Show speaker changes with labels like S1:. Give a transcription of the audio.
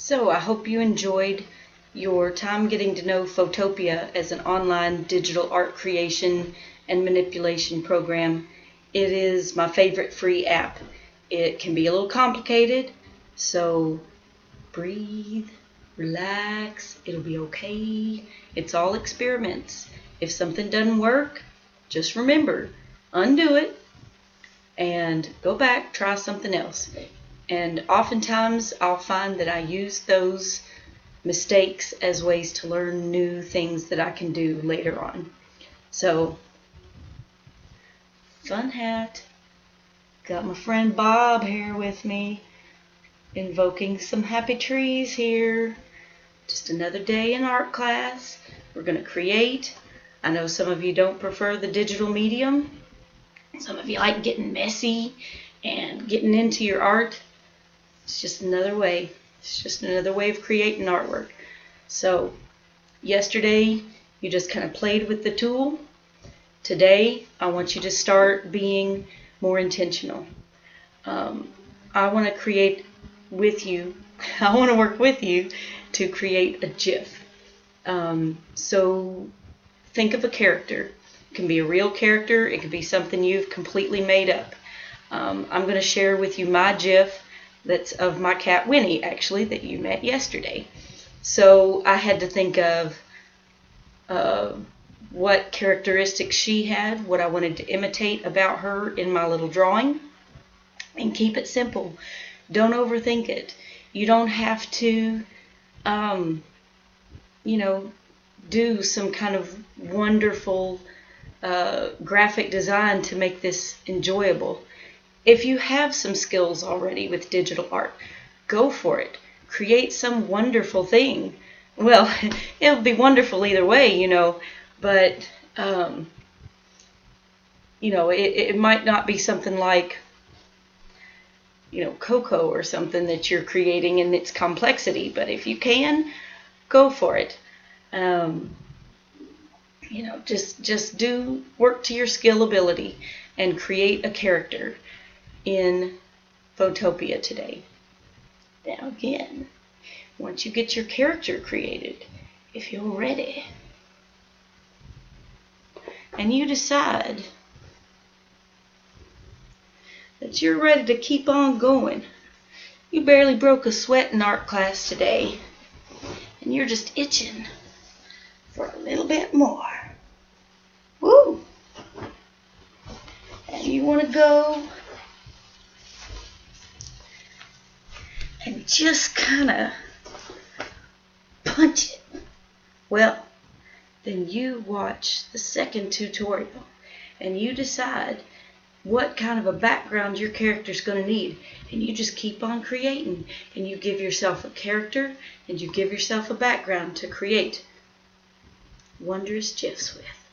S1: So I hope you enjoyed your time getting to know Photopea as an online digital art creation and manipulation program. It is my favorite free app. It can be a little complicated, so breathe, relax, it'll be okay. It's all experiments. If something doesn't work, just remember, undo it and go back, try something else. And oftentimes I'll find that I use those mistakes as ways to learn new things that I can do later on. So, fun hat. Got my friend Bob here with me, invoking some happy trees here. Just another day in art class. We're going to create. I know some of you don't prefer the digital medium. Some of you like getting messy and getting into your art. It's just another way. It's just another way of creating artwork. So, yesterday you just kind of played with the tool. Today I want you to start being more intentional. I want to create with you. I want to work with you to create a GIF. So think of a character. It can be a real character. It could be something you've completely made up. I'm going to share with you my GIF that's of my cat Winnie, actually, that you met yesterday. So I had to think of what characteristics she had, what I wanted to imitate about her in my little drawing, and keep it simple. Don't overthink it. You don't have to, do some kind of wonderful graphic design to make this enjoyable. If you have some skills already with digital art, go for it. Create some wonderful thing. Well, it'll be wonderful either way, but, it might not be something like, Coco or something that you're creating in its complexity, but if you can, go for it. Just do work to your skill ability and create a character in Photopea today. Now again, once you get your character created, if you're ready, and you decide that you're ready to keep on going, you barely broke a sweat in art class today, and you're just itching for a little bit more. Woo! And you want to go and just kind of punch it. Well, then you watch the second tutorial and you decide what kind of a background your character's going to need, and you just keep on creating, and you give yourself a character and you give yourself a background to create wondrous GIFs with.